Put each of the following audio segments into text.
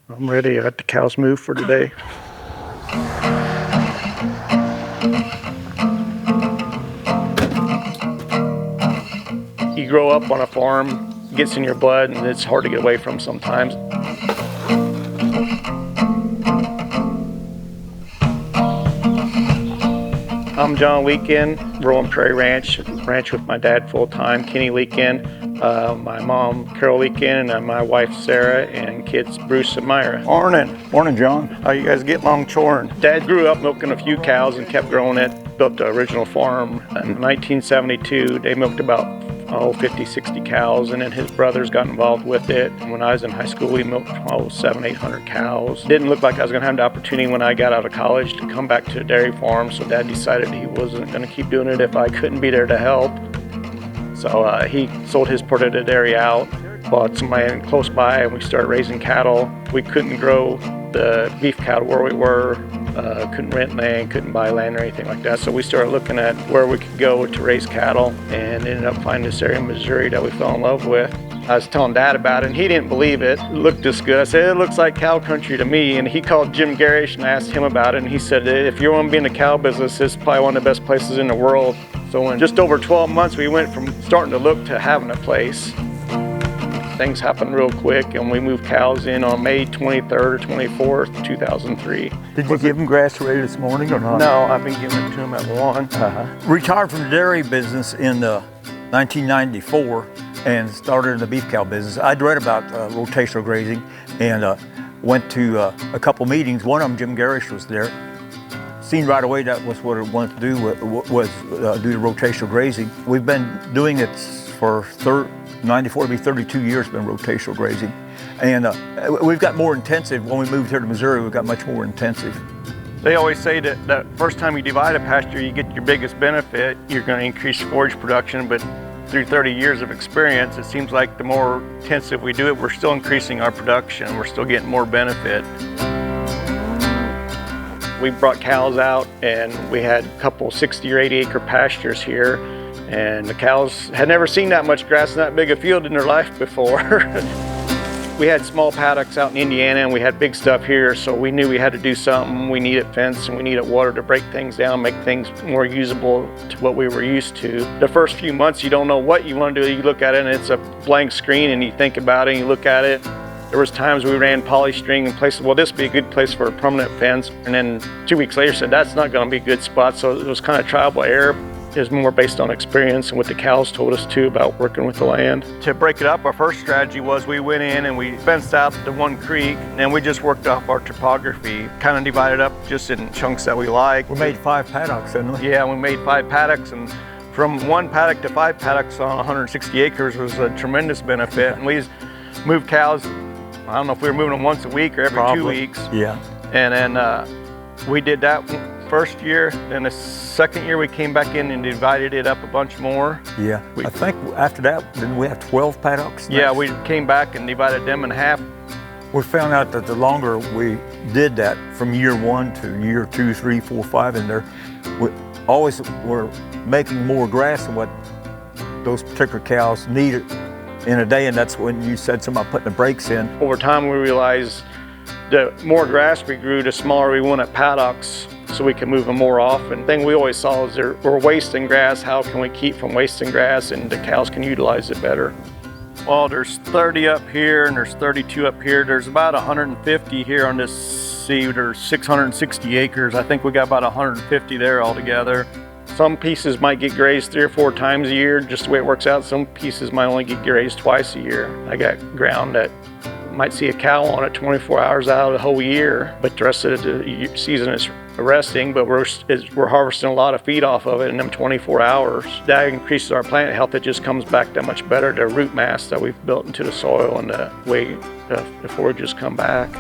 I'm ready. I got the cows moved for today. You grow up on a farm, it gets in your blood, and it's hard to get away from sometimes. I'm John Lueken, Rolling Prairie Ranch with my dad full-time, Kenny Lueken, my mom, Carol Lueken, and my wife, Sarah, and kids, Bruce and Myra. Morning, John. How you guys get along choring? Dad grew up milking a few cows and kept growing it, built the original farm. In 1972, they milked about 50, 60 cows, and then his brothers got involved with it. When I was in high school, we milked 700, 800 cows. Didn't look like I was going to have the opportunity when I got out of college to come back to a dairy farm, so Dad decided he wasn't going to keep doing it if I couldn't be there to help. So he sold his part of the dairy out, bought some land close by, and we started raising cattle. We couldn't grow the beef cattle where we were, couldn't rent land, couldn't buy land or anything like that. So we started looking at where we could go to raise cattle and ended up finding this area in Missouri that we fell in love with. I was telling Dad about it and he didn't believe it. It looked this good. I said, it looks like cow country to me. And he called Jim Garish and I asked him about it. And he said, if you want to be in the cow business, it's probably one of the best places in the world. So in just over 12 months, we went from starting to look to having a place. Things happened real quick, and we moved cows in on May 23rd or 24th, 2003. Did you give them grass ready this morning or not? No, I've been giving it to them at 1. Retired from the dairy business in 1994 and started in the beef cow business. I'd read about rotational grazing and went to a couple meetings. One of them, Jim Garish was there. Seen right away that was what I wanted to do, was do the rotational grazing. We've been doing it for 94 to be 32 years, been rotational grazing. And we've got more intensive. When we moved here to Missouri, we've got much more intensive. They always say that the first time you divide a pasture, you get your biggest benefit. You're going to increase forage production, but through 30 years of experience, it seems like the more intensive we do it, we're still increasing our production. We're still getting more benefit. We brought cows out and we had a couple 60 or 80 acre pastures here. And the cows had never seen that much grass in that big a field in their life before. We had small paddocks out in Indiana and we had big stuff here, so we knew we had to do something. We needed fence and we needed water to break things down, make things more usable to what we were used to. The first few months you don't know what you want to do. You look at it and it's a blank screen and you think about it and you look at it. There was times we ran polystring in places, well, this would be a good place for a permanent fence. And then 2 weeks later said, that's not going to be a good spot. So it was kind of trial by error. It was more based on experience and what the cows told us too about working with the land. To break it up, our first strategy was we went in and we fenced out the one creek and we just worked off our topography, kind of divided up just in chunks that we like. We made 5 paddocks, didn't we? Yeah, we made 5 paddocks, and from 1 paddock to 5 paddocks on 160 acres was a tremendous benefit. And we moved cows, I don't know if we were moving them once a week or every Probably. 2 weeks. Yeah. And then we did that first year. Then the second year we came back in and divided it up a bunch more. Yeah. I think after that, didn't we have 12 paddocks? Yeah, we came back and divided them in half. We found out that the longer we did that, from year 1 to year 2, 3, 4, 5 in there, we always were making more grass than what those particular cows needed in a day, and that's when you said something about putting the brakes in. Over time we realized the more grass we grew, the smaller we wanted paddocks so we could move them more often. The thing we always saw is we're wasting grass. How can we keep from wasting grass and the cows can utilize it better? Well, there's 30 up here and there's 32 up here. There's about 150 here on this seed. There's 660 acres. I think we got about 150 there altogether. Some pieces might get grazed 3 or 4 times a year, just the way it works out. Some pieces might only get grazed twice a year. I got ground that might see a cow on it 24 hours out of the whole year, but the rest of the season is resting, but we're harvesting a lot of feed off of it in them 24 hours. That increases our plant health. It just comes back that much better. The root mass that we've built into the soil and the way the forages come back.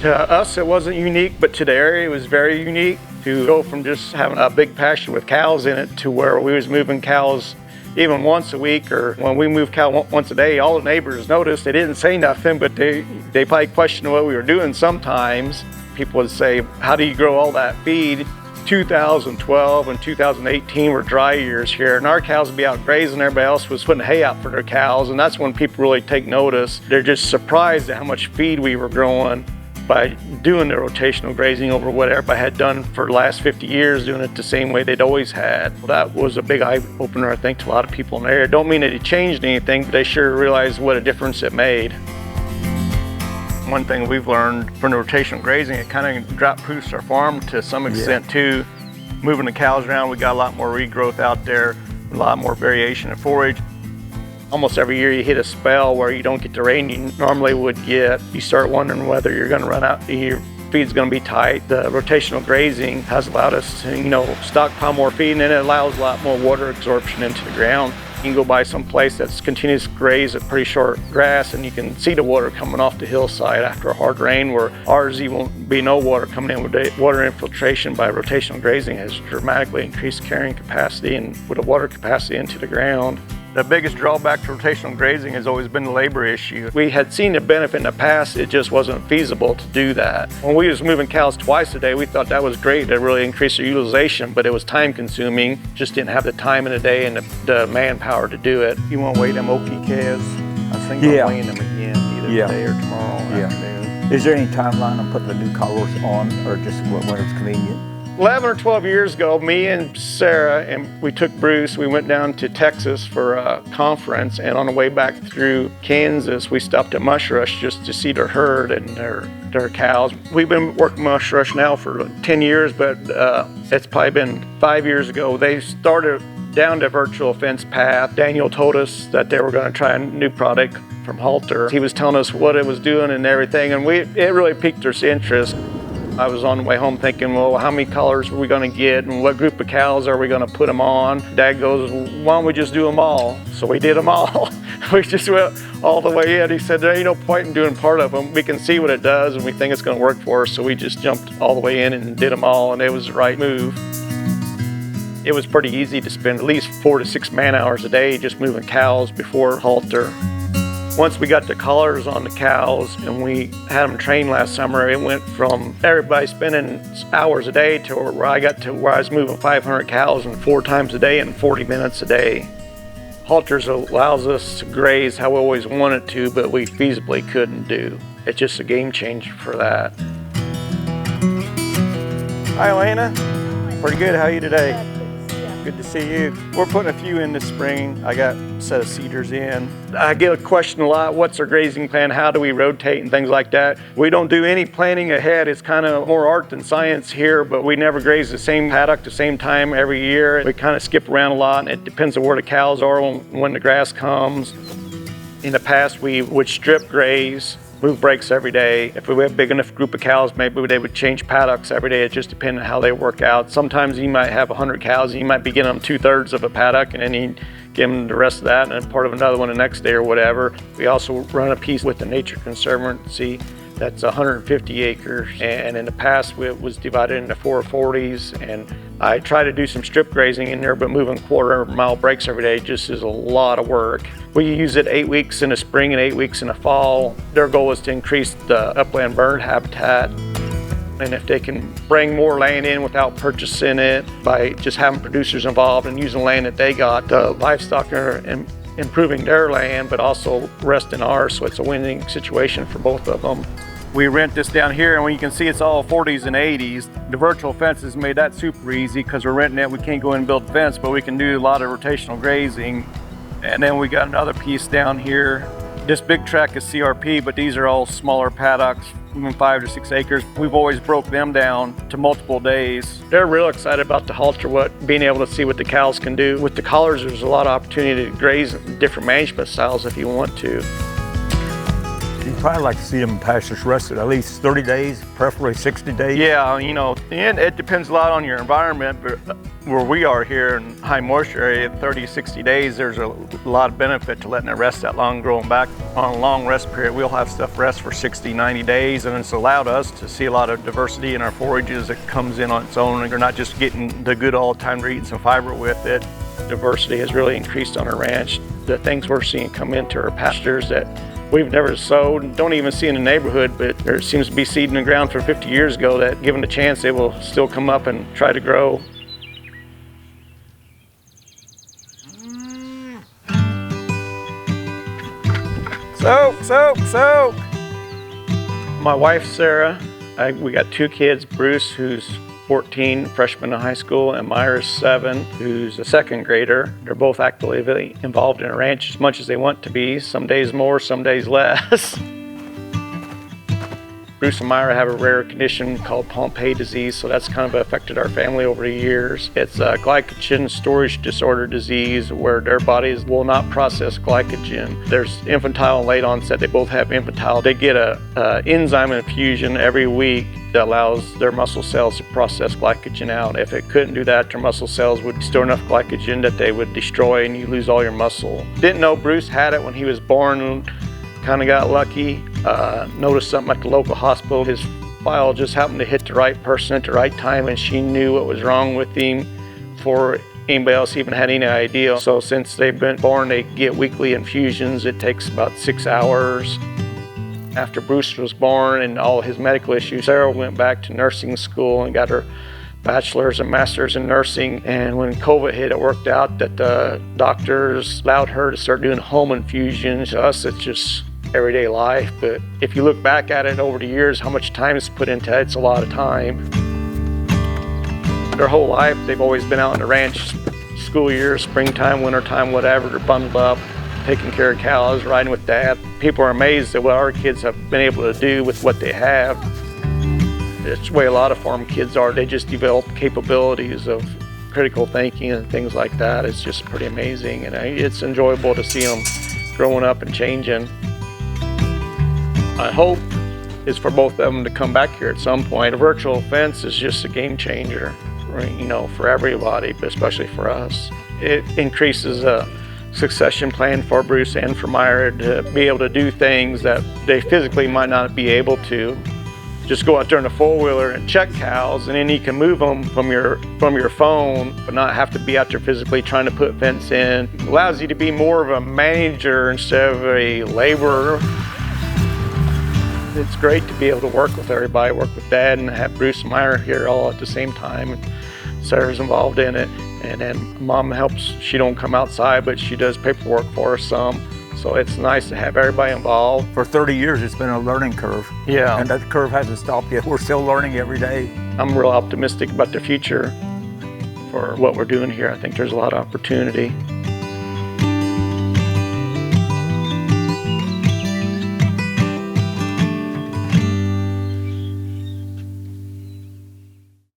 To us, it wasn't unique, but to the area, it was very unique to go from just having a big pasture with cows in it to where we was moving cows even once a week, or when we moved cow once a day. All the neighbors noticed. They didn't say nothing, but they probably questioned what we were doing sometimes. People would say, how do you grow all that feed? 2012 and 2018 were dry years here, and our cows would be out grazing, everybody else was putting hay out for their cows, and that's when people really take notice. They're just surprised at how much feed we were growing by doing the rotational grazing over what everybody had done for the last 50 years, doing it the same way they'd always had. Well, that was a big eye-opener, I think, to a lot of people in the area. Don't mean that it changed anything, but they sure realized what a difference it made. One thing we've learned from the rotational grazing, it kind of drought-proofs our farm to some extent too. Moving the cows around, we got a lot more regrowth out there, a lot more variation in forage. Almost every year you hit a spell where you don't get the rain you normally would get. You start wondering whether you're going to run out, your feed's going to be tight. The rotational grazing has allowed us to, stockpile more feed, and it allows a lot more water absorption into the ground. You can go by some place that's continuous graze at pretty short grass, and you can see the water coming off the hillside after a hard rain, where ours even won't be no water coming in. With the water infiltration by rotational grazing has dramatically increased carrying capacity and put the water capacity into the ground. The biggest drawback to rotational grazing has always been the labor issue. We had seen the benefit in the past, it just wasn't feasible to do that. When we was moving cows twice a day, we thought that was great, to really increase their utilization, but it was time consuming. Just didn't have the time in the day and the manpower to do it. You want to weigh them Okie calves? I was thinking of weighing them again, either today or tomorrow afternoon. Is there any timeline on putting the new collars on, or just when it's convenient? 11 or 12 years ago, me and Sarah, and we took Bruce, we went down to Texas for a conference, and on the way back through Kansas, we stopped at Mush Rush just to see their herd and their cows. We've been working Mush Rush now for 10 years, but it's probably been 5 years ago. They started down the virtual fence path. Daniel told us that they were going to try a new product from Halter. He was telling us what it was doing and everything, and it really piqued our interest. I was on the way home thinking, well, how many collars are we going to get, and what group of cows are we going to put them on? Dad goes, why don't we just do them all? So we did them all. We just went all the way in. He said, there ain't no point in doing part of them. We can see what it does, and we think it's going to work for us. So we just jumped all the way in and did them all, and it was the right move. It was pretty easy to spend at least 4 to 6 man hours a day just moving cows before Halter. Once we got the collars on the cows and we had them trained last summer, it went from everybody spending hours a day to where I got to where I was moving 500 cows and 4 times a day and 40 minutes a day. Halters allows us to graze how we always wanted to, but we feasibly couldn't do. It's just a game changer for that. Hi, Elena. Pretty good. How are you today? Good to see you. We're putting a few in this spring. I got a set of cedars in. I get a question a lot, what's our grazing plan? How do we rotate and things like that? We don't do any planning ahead. It's kind of more art than science here, but we never graze the same paddock the same time every year. We kind of skip around a lot, and it depends on where the cows are when the grass comes. In the past, we would strip graze, move breaks every day. If we have a big enough group of cows, maybe they would change paddocks every day. It just depends on how they work out. Sometimes you might have 100 cows and you might be getting them 2/3 of a paddock, and then you give them the rest of that and then part of another one the next day or whatever. We also run a piece with the Nature Conservancy that's 150 acres, and in the past it was divided into 440s, and I try to do some strip grazing in there, but moving 1/4 mile breaks every day just is a lot of work. We use it 8 weeks in the spring and 8 weeks in the fall. Their goal is to increase the upland bird habitat, and if they can bring more land in without purchasing it by just having producers involved and using land that they got, the livestock are improving their land, but also resting ours, so it's a winning situation for both of them. We rent this down here, and when you can see it's all 40s and 80s. The virtual fence has made that super easy because we're renting it. We can't go in and build a fence, but we can do a lot of rotational grazing. And then we got another piece down here. This big tract is CRP, but these are all smaller paddocks, even 5 to 6 acres. We've always broke them down to multiple days. They're real excited about the Halter, being able to see what the cows can do. With the collars, there's a lot of opportunity to graze different management styles if you want to. You'd probably like to see them pastures rested at least 30 days, preferably 60 days. Yeah, and it depends a lot on your environment, but where we are here in high moisture area, 30, 60 days, there's a lot of benefit to letting it rest that long, growing back on a long rest period. We'll have stuff rest for 60, 90 days, and it's allowed us to see a lot of diversity in our forages that comes in on its own, and you're not just getting the good all the time, you're eating some fiber with it. Diversity has really increased on our ranch. The things we're seeing come into our pastures that We've never sowed, don't even see in the neighborhood, but there seems to be seed in the ground from 50 years ago that given a chance, it will still come up and try to grow. Soak. My wife, Sarah, we got 2 kids, Bruce, who's 14, freshman in high school, and Myra's 7, who's a 2nd grader. They're both actively involved in a ranch as much as they want to be, some days more, some days less. Bruce and Myra have a rare condition called Pompe disease, so that's kind of affected our family over the years. It's a glycogen storage disorder disease where their bodies will not process glycogen. There's infantile and late onset. They both have infantile. They get a enzyme infusion every week that allows their muscle cells to process glycogen out. If it couldn't do that, their muscle cells would store enough glycogen that they would destroy and you lose all your muscle. Didn't know Bruce had it when he was born. Kind of got lucky, noticed something at the local hospital. His file just happened to hit the right person at the right time, and she knew what was wrong with him before anybody else even had any idea. So since they've been born, they get weekly infusions. It takes about 6 hours. After Bruce was born and all his medical issues, Sarah went back to nursing school and got her bachelor's and master's in nursing. And when COVID hit, it worked out that the doctors allowed her to start doing home infusions. To us, it's just everyday life, but if you look back at it over the years, how much time is put into it, it's a lot of time. Their whole life, they've always been out in the ranch, school year, springtime, wintertime, whatever, they're bundled up, taking care of cows, riding with Dad. People are amazed at what our kids have been able to do with what they have. It's the way a lot of farm kids are. They just develop capabilities of critical thinking and things like that. It's just pretty amazing, and it's enjoyable to see them growing up and changing. My hope is for both of them to come back here at some point. A virtual fence is just a game changer, for everybody, but especially for us. It increases a succession plan for Bruce and for Myra to be able to do things that they physically might not be able to. Just go out there in a four-wheeler and check cows, and then you can move them from your phone, but not have to be out there physically trying to put fence in. It allows you to be more of a manager instead of a laborer. It's great to be able to work with everybody, work with Dad, and have Bruce and Myra here all at the same time. And Sarah's involved in it, and then Mom helps. She don't come outside, but she does paperwork for us some. So it's nice to have everybody involved. For 30 years, it's been a learning curve. Yeah. And that curve hasn't stopped yet. We're still learning every day. I'm real optimistic about the future for what we're doing here. I think there's a lot of opportunity.